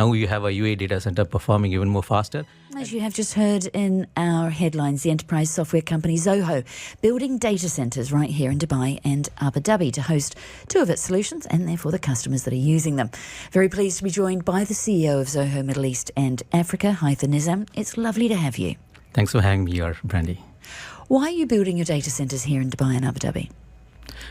Now you have a UAE data center performing even more faster. As you have just heard in our headlines, the enterprise software company Zoho building data centres right here in Dubai and Abu Dhabi to host two of its solutions and therefore the customers that are using them. Very pleased to be joined by the CEO of Zoho Middle East and Africa, Hyther Nizam. It's lovely to have you. Thanks for having me here, Brandy. Why are you building your data centres here in Dubai and Abu Dhabi?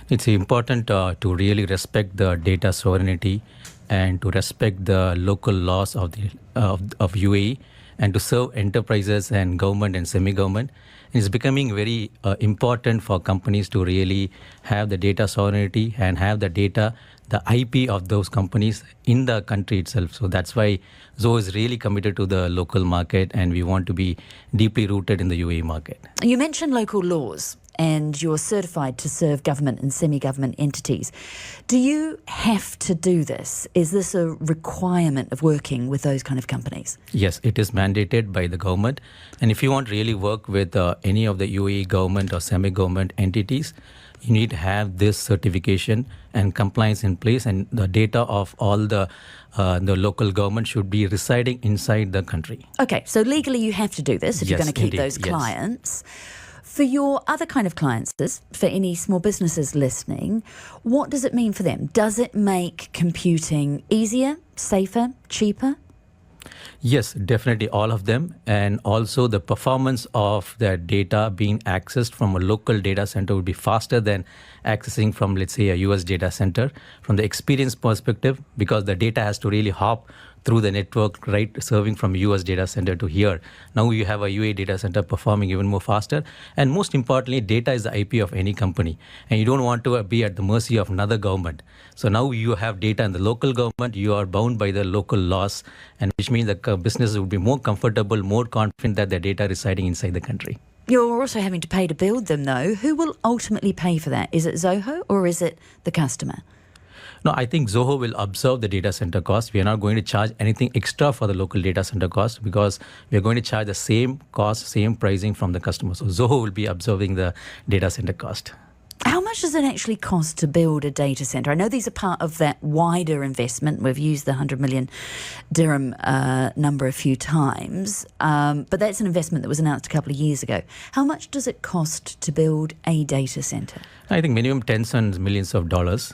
It's important to really respect the data sovereignty and to respect the local laws of UAE and to serve enterprises and government and semi-government. It's becoming very important for companies to really have the data sovereignty and have the data, the IP of those companies in the country itself. So that's why Zoho is really committed to the local market, and we want to be deeply rooted in the UAE market. You mentioned local laws, and you're certified to serve government and semi-government entities. Do you have to do this? Is this a requirement of working with those kind of companies? Yes, it is mandated by the government. And if you want to really work with any of the UAE government or semi-government entities, you need to have this certification and compliance in place, and the data of all the local government should be residing inside the country. Okay, so legally you have to do this if you're Yes, going to keep indeed, those yes. clients. For your other kind of clients, for any small businesses listening, what does it mean for them? Does it make computing easier, safer, cheaper? Yes, definitely all of them. And also the performance of their data being accessed from a local data center would be faster than accessing from, let's say, a US data center. From the experience perspective, because the data has to really hop through the network, right, serving from US data center to here. Now you have a UAE data center performing even more faster. And most importantly, data is the IP of any company. And you don't want to be at the mercy of another government. So now you have data in the local government, you are bound by the local laws, and which means the businesses would be more comfortable, more confident that their data residing inside the country. You're also having to pay to build them, though. Who will ultimately pay for that? Is it Zoho or is it the customer? No, I think Zoho will absorb the data center cost. We are not going to charge anything extra for the local data center cost because we are going to charge the same cost, same pricing from the customer. So Zoho will be absorbing the data center cost. How much does it actually cost to build a data center? I know these are part of that wider investment. We've used the 100 million dirham number a few times, but that's an investment that was announced a couple of years ago. How much does it cost to build a data center? I think minimum tens and millions of dollars.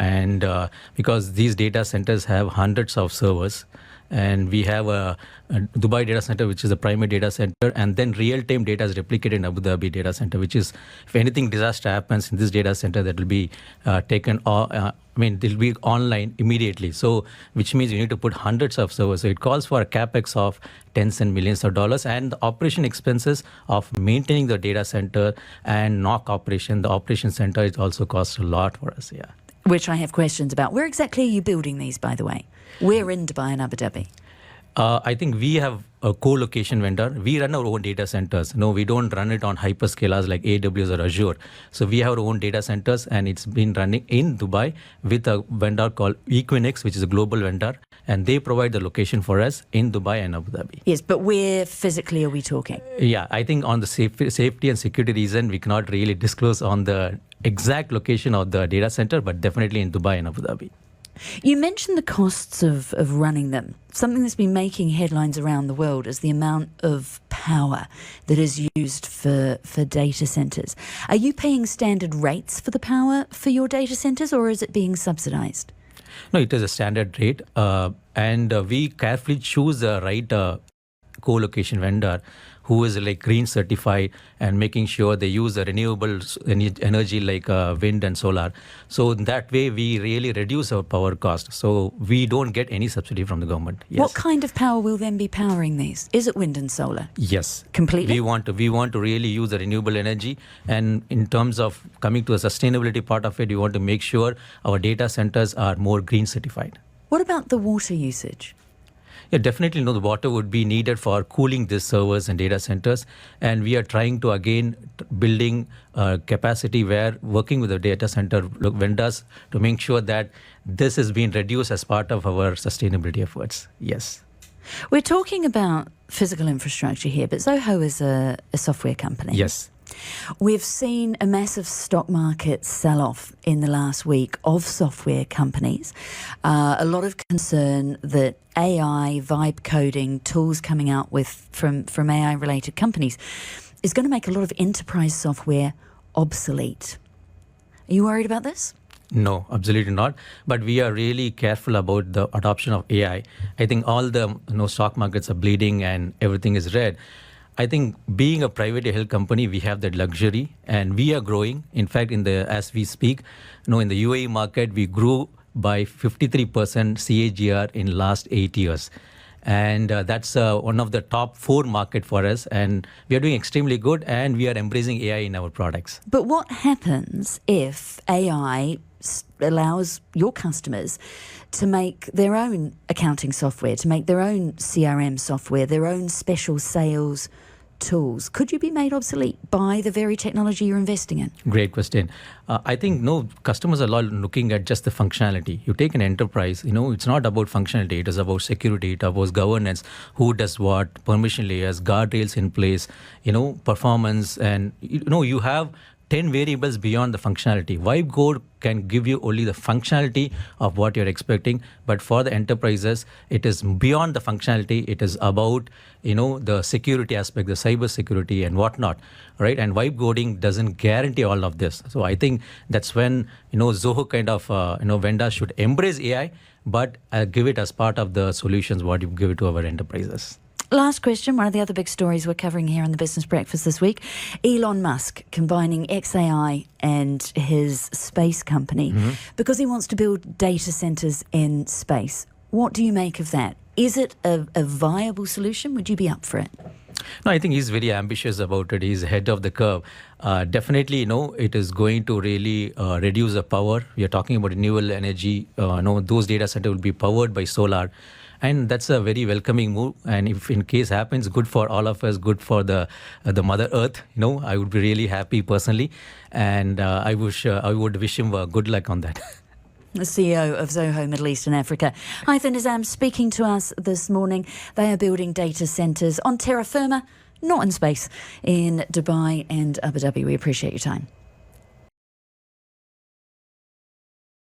And because these data centers have hundreds of servers, and we have a Dubai data center, which is a primary data center, and then real-time data is replicated in Abu Dhabi data center, which is, if anything disaster happens in this data center, that will be they'll be online immediately. So, which means you need to put hundreds of servers. So it calls for a capex of tens and millions of dollars, and the operation expenses of maintaining the data center and NOC operation, the operation center, it also costs a lot for us. Yeah. Which I have questions about. Where exactly are you building these, by the way? We're in Dubai and Abu Dhabi. I think we have a co-location vendor. We run our own data centers. No, we don't run it on hyperscalers like AWS or Azure. So we have our own data centers, and it's been running in Dubai with a vendor called Equinix, which is a global vendor, and they provide the location for us in Dubai and Abu Dhabi. Yes, but where physically are we talking? Yeah, I think on the safety and security reason, we cannot really disclose on the exact location of the data center, but definitely in Dubai and Abu Dhabi. You mentioned the costs of running them. Something that's been making headlines around the world is the amount of power that is used for data centers. Are you paying standard rates for the power for your data centers, or is it being subsidized? No, it is a standard rate, and we carefully choose the right co-location vendor who is like green certified and making sure they use the renewable energy like wind and solar. So in that way, we really reduce our power cost. So we don't get any subsidy from the government. Yes. What kind of power will then be powering these? Is it wind and solar? Yes. Completely? We want to really use the renewable energy. And in terms of coming to a sustainability part of it, we want to make sure our data centers are more green certified. What about the water usage? Yeah, definitely, the water would be needed for cooling these servers and data centers. And we are trying to, again, building capacity where working with the data center vendors to make sure that this is being reduced as part of our sustainability efforts. Yes. We're talking about physical infrastructure here, but Zoho is a software company. Yes. We've seen a massive stock market sell-off in the last week of software companies. A lot of concern that AI, vibe coding, tools coming out from AI-related companies is going to make a lot of enterprise software obsolete. Are you worried about this? No, absolutely not. But we are really careful about the adoption of AI. I think all the stock markets are bleeding and everything is red. I think being a privately held company, we have that luxury and we are growing. In fact, as we speak, in the UAE market, we grew by 53% CAGR in last 8 years. And that's one of the top 4 market for us. And we are doing extremely good and we are embracing AI in our products. But what happens if AI allows your customers to make their own accounting software, to make their own CRM software, their own special sales tools? Could you be made obsolete by the very technology you're investing in? Great question. I think customers are looking at just the functionality. You take an enterprise, it's not about functionality. It is about security. It is about governance. Who does what? Permission layers, guardrails in place, performance, and you have 10 variables beyond the functionality. Vibe code can give you only the functionality of what you're expecting, but for the enterprises, it is beyond the functionality. It is about, the security aspect, the cyber security and whatnot, right? And vibe coding doesn't guarantee all of this. So I think that's when, Zoho kind of, vendors should embrace AI, but give it as part of the solutions, what you give it to our enterprises. Last question, one of the other big stories we're covering here on the Business Breakfast this week, Elon Musk combining XAI and his space company because he wants to build data centers in space. What do you make of that? Is it a viable solution? Would you be up for it? No, I think he's very ambitious about it. He's ahead of the curve. Definitely, it is going to really reduce the power. We are talking about renewable energy. Those data centers will be powered by solar. And that's a very welcoming move. And if in case happens, good for all of us, good for the Mother Earth. I would be really happy personally. And I would wish him good luck on that. The CEO of Zoho Middle East and Africa, Hyther Nizam, speaking to us this morning. They are building data centres on terra firma, not in space, in Dubai and Abu Dhabi. We appreciate your time.